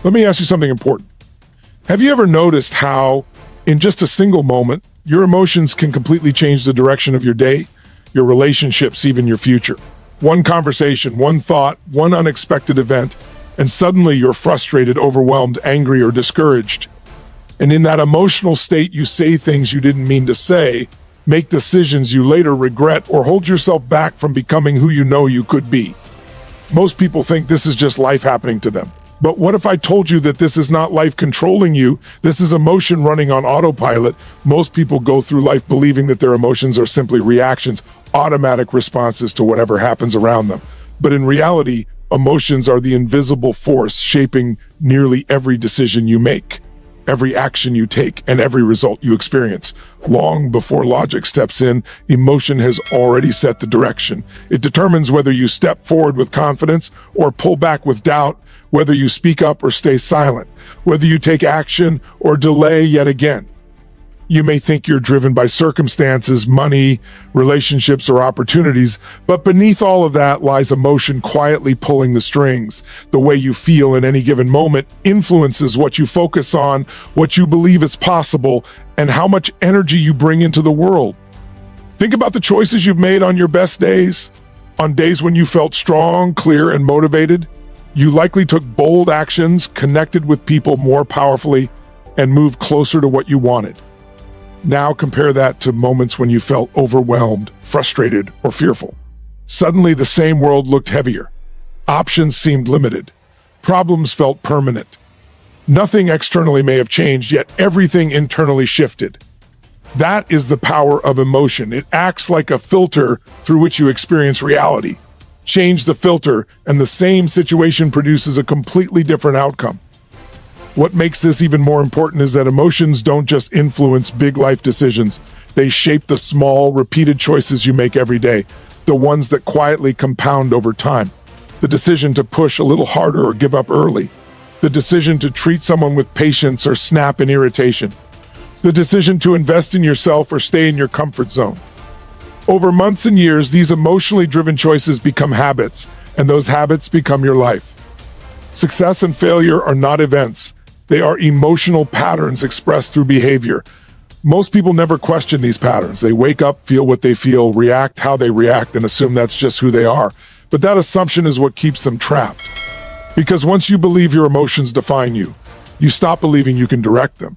Let me ask you something important. Have you ever noticed how, in just a single moment, your emotions can completely change the direction of your day, your relationships, even your future? One conversation, one thought, one unexpected event, and suddenly you're frustrated, overwhelmed, angry, or discouraged. And in that emotional state, you say things you didn't mean to say, make decisions you later regret, or hold yourself back from becoming who you know you could be. Most people think this is just life happening to them. But what if I told you that this is not life controlling you? This is emotion running on autopilot. Most people go through life believing that their emotions are simply reactions, automatic responses to whatever happens around them. But in reality, emotions are the invisible force shaping nearly every decision you make, every action you take, and every result you experience. Long before logic steps in, emotion has already set the direction. It determines whether you step forward with confidence or pull back with doubt, whether you speak up or stay silent, whether you take action or delay yet again. You may think you're driven by circumstances, money, relationships, or opportunities, but beneath all of that lies emotion quietly pulling the strings. The way you feel in any given moment influences what you focus on, what you believe is possible, and how much energy you bring into the world. Think about the choices you've made on your best days. On days when you felt strong, clear, and motivated, you likely took bold actions, connected with people more powerfully, and moved closer to what you wanted. Now compare that to moments when you felt overwhelmed, frustrated, or fearful. Suddenly, the same world looked heavier. Options seemed limited. Problems felt permanent. Nothing externally may have changed, yet everything internally shifted. That is the power of emotion. It acts like a filter through which you experience reality. Change the filter, and the same situation produces a completely different outcome. What makes this even more important is that emotions don't just influence big life decisions. They shape the small, repeated choices you make every day, the ones that quietly compound over time. The decision to push a little harder or give up early. The decision to treat someone with patience or snap in irritation. The decision to invest in yourself or stay in your comfort zone. Over months and years, these emotionally driven choices become habits, and those habits become your life. Success and failure are not events. They are emotional patterns expressed through behavior. Most people never question these patterns. They wake up, feel what they feel, react how they react, and assume that's just who they are. But that assumption is what keeps them trapped. Because once you believe your emotions define you, you stop believing you can direct them.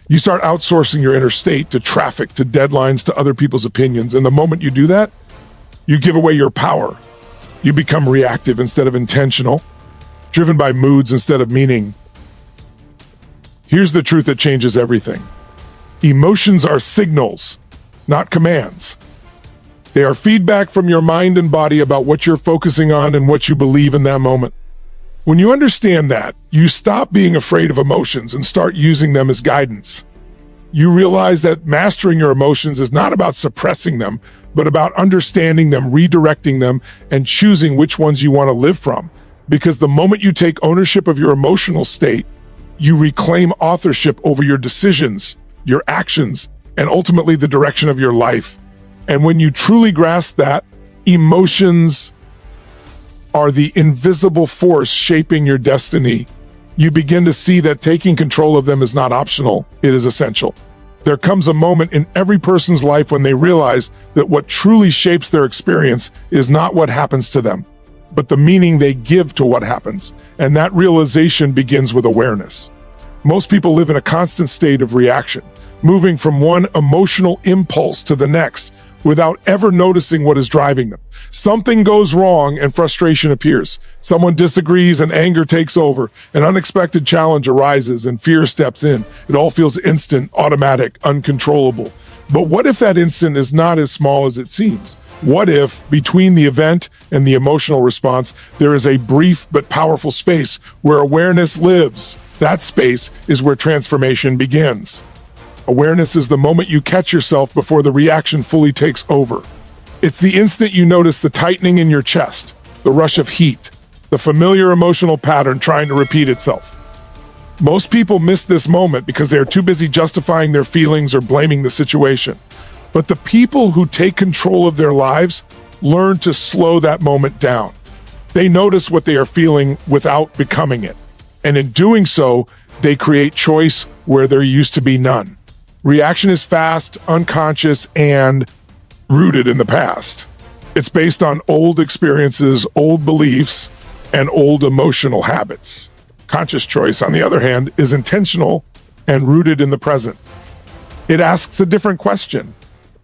You start outsourcing your inner state to traffic, to deadlines, to other people's opinions. And the moment you do that, you give away your power. You become reactive instead of intentional, driven by moods instead of meaning. Here's the truth that changes everything. Emotions are signals, not commands. They are feedback from your mind and body about what you're focusing on and what you believe in that moment. When you understand that, you stop being afraid of emotions and start using them as guidance. You realize that mastering your emotions is not about suppressing them, but about understanding them, redirecting them, and choosing which ones you want to live from. Because the moment you take ownership of your emotional state, you reclaim authorship over your decisions, your actions, and ultimately the direction of your life. And when you truly grasp that, emotions are the invisible force shaping your destiny. You begin to see that taking control of them is not optional, it is essential. There comes a moment in every person's life when they realize that what truly shapes their experience is not what happens to them, but the meaning they give to what happens. And that realization begins with awareness. Most people live in a constant state of reaction, moving from one emotional impulse to the next without ever noticing what is driving them. Something goes wrong and frustration appears. Someone disagrees and anger takes over. An unexpected challenge arises and fear steps in. It all feels instant, automatic, uncontrollable. But what if that instant is not as small as it seems? What if, between the event and the emotional response, there is a brief but powerful space where awareness lives? That space is where transformation begins. Awareness is the moment you catch yourself before the reaction fully takes over. It's the instant you notice the tightening in your chest, the rush of heat, the familiar emotional pattern trying to repeat itself. Most people miss this moment because they are too busy justifying their feelings or blaming the situation. But the people who take control of their lives learn to slow that moment down. They notice what they are feeling without becoming it. And in doing so, they create choice where there used to be none. Reaction is fast, unconscious, and rooted in the past. It's based on old experiences, old beliefs, and old emotional habits. Conscious choice, on the other hand, is intentional and rooted in the present. It asks a different question.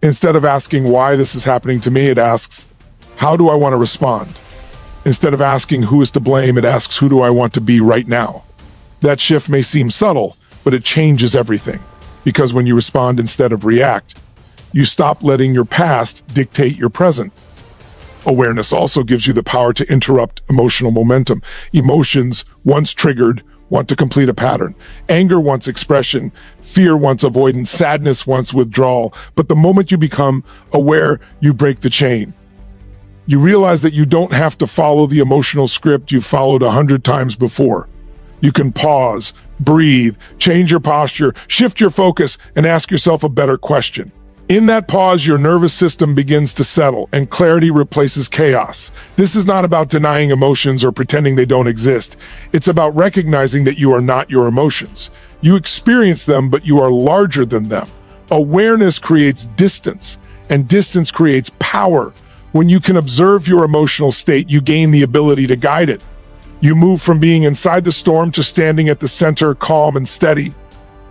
Instead of asking why this is happening to me, it asks, how do I want to respond? Instead of asking who is to blame, it asks, who do I want to be right now? That shift may seem subtle, but it changes everything. Because when you respond instead of react, you stop letting your past dictate your present. Awareness also gives you the power to interrupt emotional momentum. Emotions, once triggered, want to complete a pattern. Anger wants expression. Fear wants avoidance. Sadness wants withdrawal. But the moment you become aware, you break the chain. You realize that you don't have to follow the emotional script you've followed 100 times before. You can pause, breathe, change your posture, shift your focus, and ask yourself a better question. In that pause, your nervous system begins to settle, and clarity replaces chaos. This is not about denying emotions or pretending they don't exist. It's about recognizing that you are not your emotions. You experience them, but you are larger than them. Awareness creates distance, and distance creates power. When you can observe your emotional state, you gain the ability to guide it. You move from being inside the storm to standing at the center, calm and steady.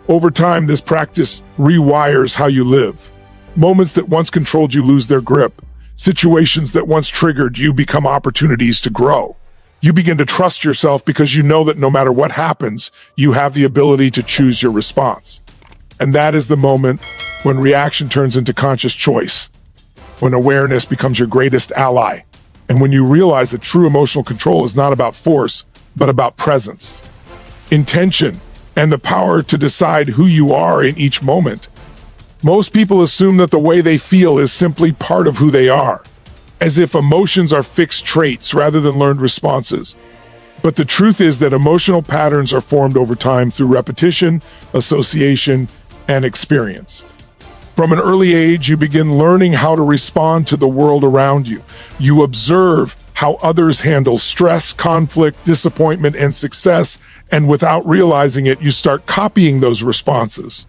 Over time, this practice rewires how you live. Moments that once controlled you lose their grip. Situations that once triggered you become opportunities to grow. You begin to trust yourself because you know that no matter what happens, you have the ability to choose your response. And that is the moment when reaction turns into conscious choice, when awareness becomes your greatest ally, and when you realize that true emotional control is not about force, but about presence, intention, and the power to decide who you are in each moment. Most people assume that the way they feel is simply part of who they are, as if emotions are fixed traits rather than learned responses. But the truth is that emotional patterns are formed over time through repetition, association, and experience. From an early age, you begin learning how to respond to the world around you. You observe how others handle stress, conflict, disappointment, and success, and without realizing it, you start copying those responses.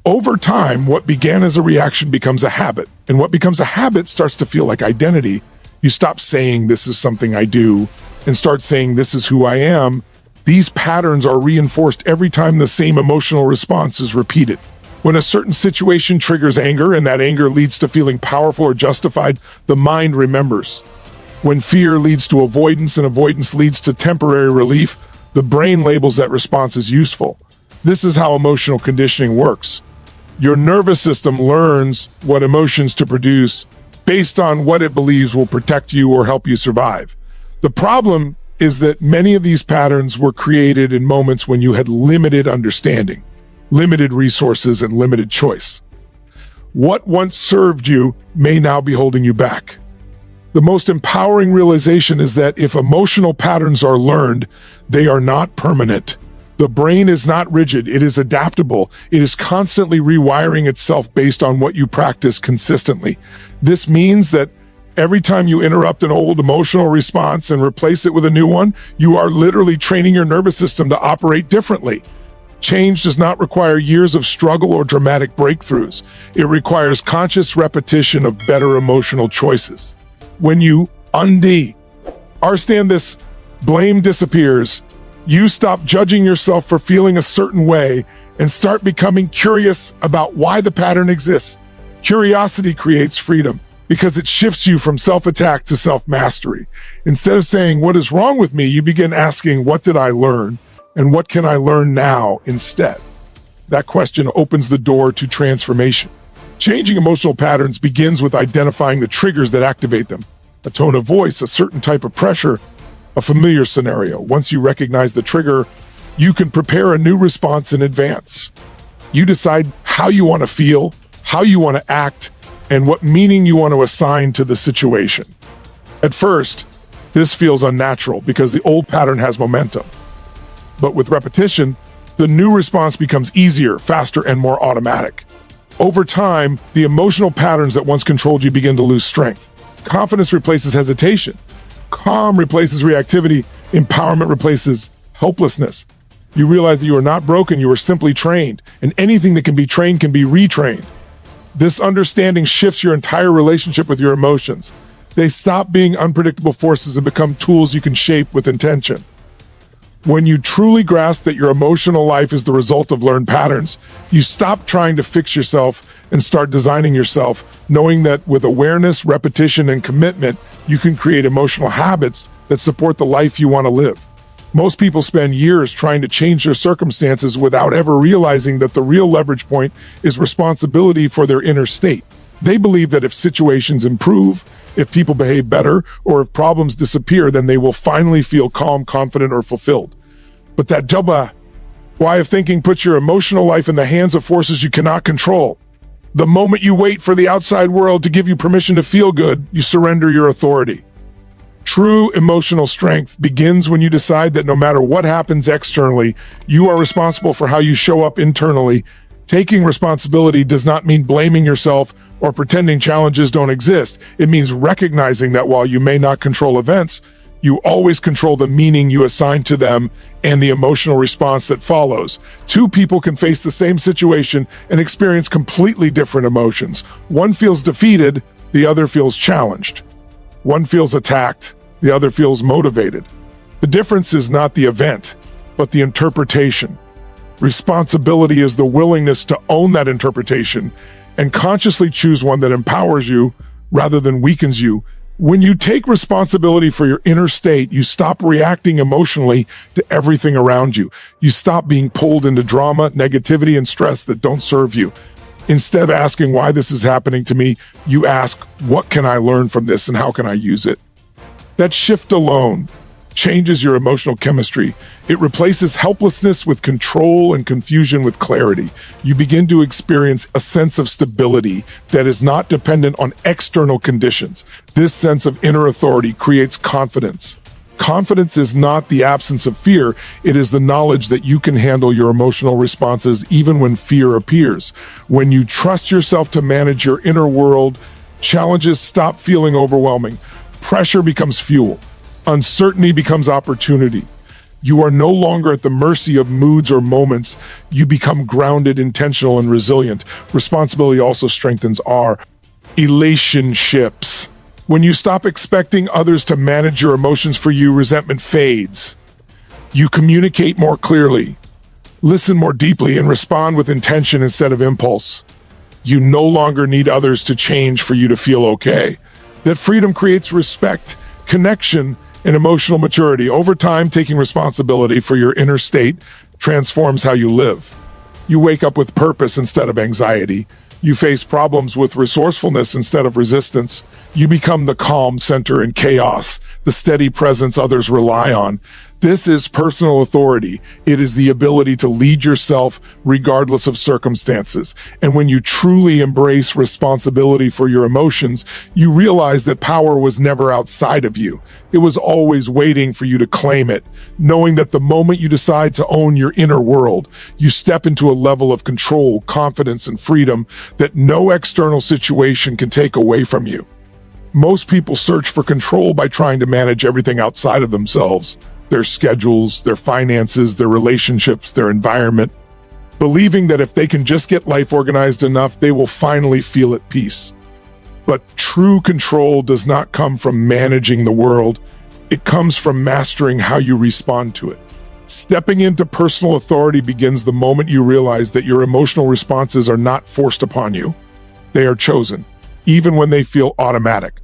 Over time, what began as a reaction becomes a habit, and what becomes a habit starts to feel like identity. You stop saying, "This is something I do," and start saying, "This is who I am." These patterns are reinforced every time the same emotional response is repeated. When a certain situation triggers anger, and that anger leads to feeling powerful or justified, the mind remembers. When fear leads to avoidance, and avoidance leads to temporary relief, the brain labels that response as useful. This is how emotional conditioning works. Your nervous system learns what emotions to produce based on what it believes will protect you or help you survive. The problem is that many of these patterns were created in moments when you had limited understanding, limited resources, and limited choice. What once served you may now be holding you back. The most empowering realization is that if emotional patterns are learned, they are not permanent. The brain is not rigid, it is adaptable. It is constantly rewiring itself based on what you practice consistently. This means that every time you interrupt an old emotional response and replace it with a new one, you are literally training your nervous system to operate differently. Change does not require years of struggle or dramatic breakthroughs. It requires conscious repetition of better emotional choices. When you understand this, blame disappears. You stop judging yourself for feeling a certain way and start becoming curious about why the pattern exists. Curiosity creates freedom because it shifts you from self-attack to self-mastery. Instead of saying, "What is wrong with me?" you begin asking, "What did I learn? And what can I learn now instead?" That question opens the door to transformation. Changing emotional patterns begins with identifying the triggers that activate them. A tone of voice, a certain type of pressure, a familiar scenario. Once you recognize the trigger, you can prepare a new response in advance. You decide how you want to feel, how you want to act, and what meaning you want to assign to the situation. At first, this feels unnatural because the old pattern has momentum. But with repetition, the new response becomes easier, faster, and more automatic. Over time, the emotional patterns that once controlled you begin to lose strength. Confidence replaces hesitation. Calm replaces reactivity. Empowerment replaces helplessness. You realize that you are not broken, you are simply trained, and anything that can be trained can be retrained. This understanding shifts your entire relationship with your emotions. They stop being unpredictable forces and become tools you can shape with intention. When you truly grasp that your emotional life is the result of learned patterns, you stop trying to fix yourself and start designing yourself, knowing that with awareness, repetition, and commitment, you can create emotional habits that support the life you want to live. Most people spend years trying to change their circumstances without ever realizing that the real leverage point is responsibility for their inner state. They believe that if situations improve, if people behave better, or if problems disappear, then they will finally feel calm, confident, or fulfilled. But that double way of thinking puts your emotional life in the hands of forces you cannot control. The moment you wait for the outside world to give you permission to feel good, you surrender your authority. True emotional strength begins when you decide that no matter what happens externally, you are responsible for how you show up internally. Taking responsibility does not mean blaming yourself or pretending challenges don't exist. It means recognizing that while you may not control events, you always control the meaning you assign to them and the emotional response that follows. Two people can face the same situation and experience completely different emotions. One feels defeated, the other feels challenged. One feels attacked, the other feels motivated. The difference is not the event, but the interpretation. Responsibility is the willingness to own that interpretation and consciously choose one that empowers you rather than weakens you. When you take responsibility for your inner state, you stop reacting emotionally to everything around you. You stop being pulled into drama, negativity, and stress that don't serve you. Instead of asking why this is happening to me, you ask, what can I learn from this and how can I use it? That shift alone changes your emotional chemistry. It replaces helplessness with control and confusion with clarity. You begin to experience a sense of stability that is not dependent on external conditions. This sense of inner authority creates confidence. Confidence is not the absence of fear, it is the knowledge that you can handle your emotional responses even when fear appears. When you trust yourself to manage your inner world, challenges stop feeling overwhelming. Pressure becomes fuel. Uncertainty becomes opportunity. You are no longer at the mercy of moods or moments. You become grounded, intentional, and resilient. Responsibility also strengthens our relationships. When you stop expecting others to manage your emotions for you, resentment fades. You communicate more clearly, listen more deeply, and respond with intention instead of impulse. You no longer need others to change for you to feel okay. That freedom creates respect, connection, and emotional maturity. Over time, taking responsibility for your inner state transforms how you live. You wake up with purpose instead of anxiety. You face problems with resourcefulness instead of resistance. You become the calm center in chaos, the steady presence others rely on. This is personal authority. It is the ability to lead yourself regardless of circumstances. And when you truly embrace responsibility for your emotions, you realize that power was never outside of you. It was always waiting for you to claim it, knowing that the moment you decide to own your inner world, you step into a level of control, confidence, and freedom that no external situation can take away from you. Most people search for control by trying to manage everything outside of themselves. Their schedules, their finances, their relationships, their environment, believing that if they can just get life organized enough, they will finally feel at peace. But true control does not come from managing the world. It comes from mastering how you respond to it. Stepping into personal authority begins the moment you realize that your emotional responses are not forced upon you. They are chosen, even when they feel automatic.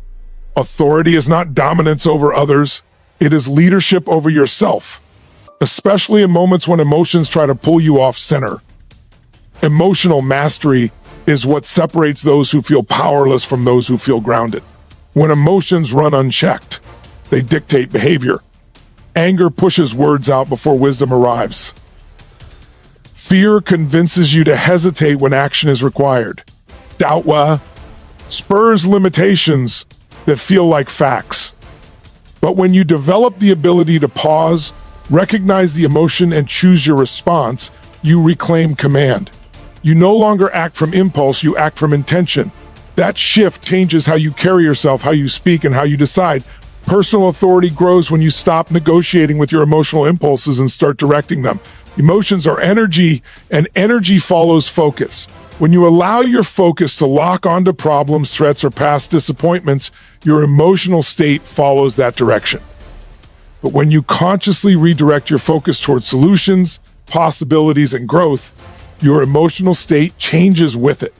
Authority is not dominance over others. It is leadership over yourself, especially in moments when emotions try to pull you off center. Emotional mastery is what separates those who feel powerless from those who feel grounded. When emotions run unchecked, they dictate behavior. Anger pushes words out before wisdom arrives. Fear convinces you to hesitate when action is required. Doubt spurs limitations that feel like facts. But when you develop the ability to pause, recognize the emotion, and choose your response, you reclaim command. You no longer act from impulse, you act from intention. That shift changes how you carry yourself, how you speak, and how you decide. Personal authority grows when you stop negotiating with your emotional impulses and start directing them. Emotions are energy, and energy follows focus. When you allow your focus to lock onto problems, threats, or past disappointments, your emotional state follows that direction. But when you consciously redirect your focus towards solutions, possibilities, and growth, your emotional state changes with it.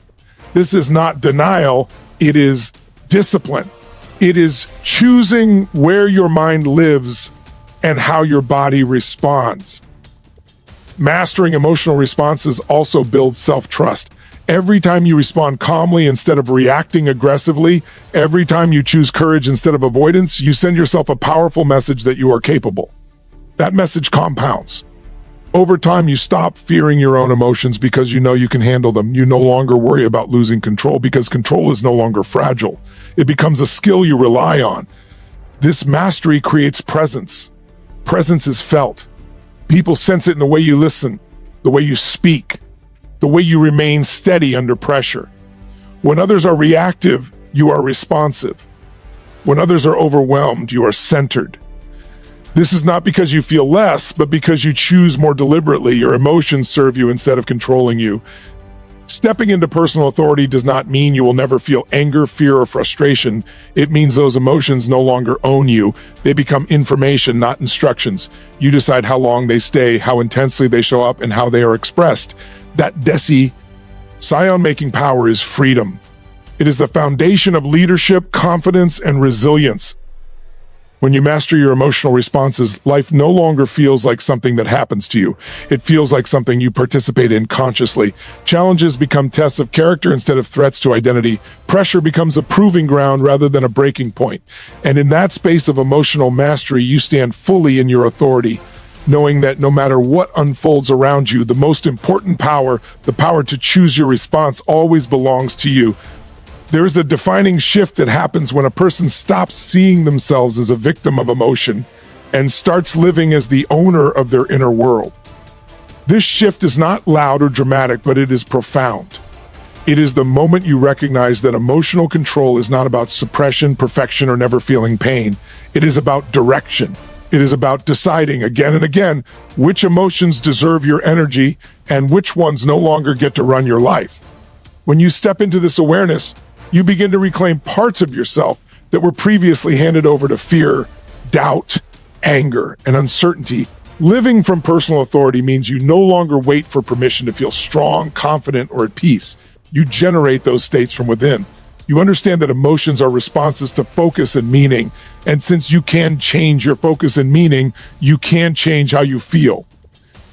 This is not denial, it is discipline. It is choosing where your mind lives and how your body responds. Mastering emotional responses also builds self-trust. Every time you respond calmly instead of reacting aggressively, every time you choose courage instead of avoidance, you send yourself a powerful message that you are capable. That message compounds. Over time, you stop fearing your own emotions because you know you can handle them. You no longer worry about losing control because control is no longer fragile. It becomes a skill you rely on. This mastery creates presence. Presence is felt. People sense it in the way you listen, the way you speak, the way you remain steady under pressure. When others are reactive, you are responsive. When others are overwhelmed, you are centered. This is not because you feel less, but because you choose more deliberately. Your emotions serve you instead of controlling you. Stepping into personal authority does not mean you will never feel anger, fear, or frustration. It means those emotions no longer own you. They become information, not instructions. You decide how long they stay, how intensely they show up, and how they are expressed. That Scion-making power is freedom. It is the foundation of leadership, confidence, and resilience. When you master your emotional responses, life no longer feels like something that happens to you. It feels like something you participate in consciously. Challenges become tests of character instead of threats to identity. Pressure becomes a proving ground rather than a breaking point. And in that space of emotional mastery, you stand fully in your authority, knowing that no matter what unfolds around you, the most important power, the power to choose your response, always belongs to you. There is a defining shift that happens when a person stops seeing themselves as a victim of emotion and starts living as the owner of their inner world. This shift is not loud or dramatic, but it is profound. It is the moment you recognize that emotional control is not about suppression, perfection, or never feeling pain. It is about direction. It is about deciding again and again which emotions deserve your energy and which ones no longer get to run your life. When you step into this awareness, you begin to reclaim parts of yourself that were previously handed over to fear, doubt, anger, and uncertainty. Living from personal authority means you no longer wait for permission to feel strong, confident, or at peace. You generate those states from within. You understand that emotions are responses to focus and meaning, and since you can change your focus and meaning, you can change how you feel.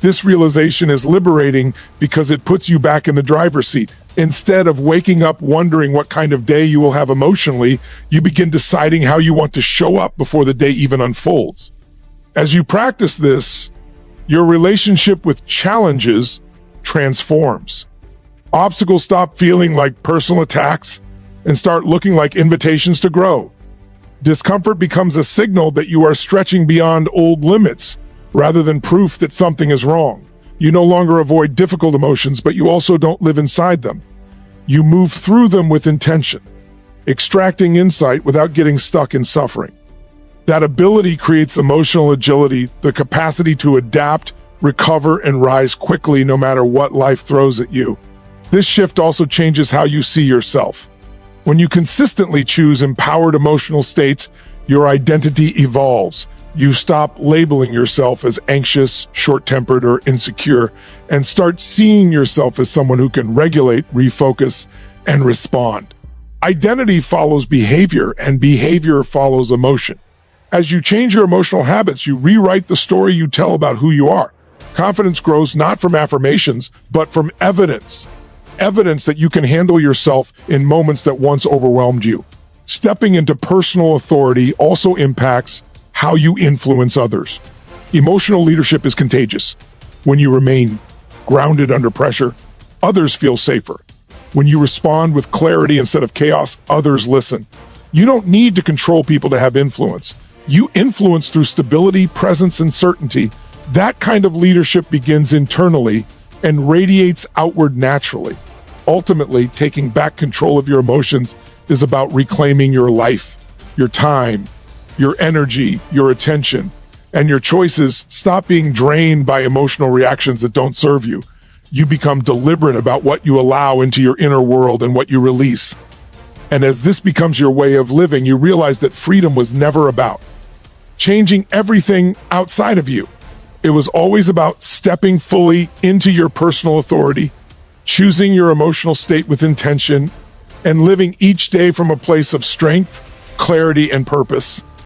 This realization is liberating because it puts you back in the driver's seat. Instead of waking up wondering what kind of day you will have emotionally, you begin deciding how you want to show up before the day even unfolds. As you practice this, your relationship with challenges transforms. Obstacles stop feeling like personal attacks and start looking like invitations to grow. Discomfort becomes a signal that you are stretching beyond old limits, rather than proof that something is wrong. You no longer avoid difficult emotions, but you also don't live inside them. You move through them with intention, extracting insight without getting stuck in suffering. That ability creates emotional agility, the capacity to adapt, recover, and rise quickly no matter what life throws at you. This shift also changes how you see yourself. When you consistently choose empowered emotional states, your identity evolves. You stop labeling yourself as anxious, short-tempered, or insecure, and start seeing yourself as someone who can regulate, refocus, and respond. Identity follows behavior, and behavior follows emotion. As you change your emotional habits, you rewrite the story you tell about who you are. Confidence grows not from affirmations, but from evidence. Evidence that you can handle yourself in moments that once overwhelmed you. Stepping into personal authority also impacts how you influence others. Emotional leadership is contagious. When you remain grounded under pressure, others feel safer. When you respond with clarity instead of chaos, others listen. You don't need to control people to have influence. You influence through stability, presence, and certainty. That kind of leadership begins internally and radiates outward naturally. Ultimately, taking back control of your emotions is about reclaiming your life, your time, your energy, your attention, and your choices stop being drained by emotional reactions that don't serve you. You become deliberate about what you allow into your inner world and what you release. And as this becomes your way of living, you realize that freedom was never about changing everything outside of you. It was always about stepping fully into your personal authority, choosing your emotional state with intention, and living each day from a place of strength, clarity, and purpose.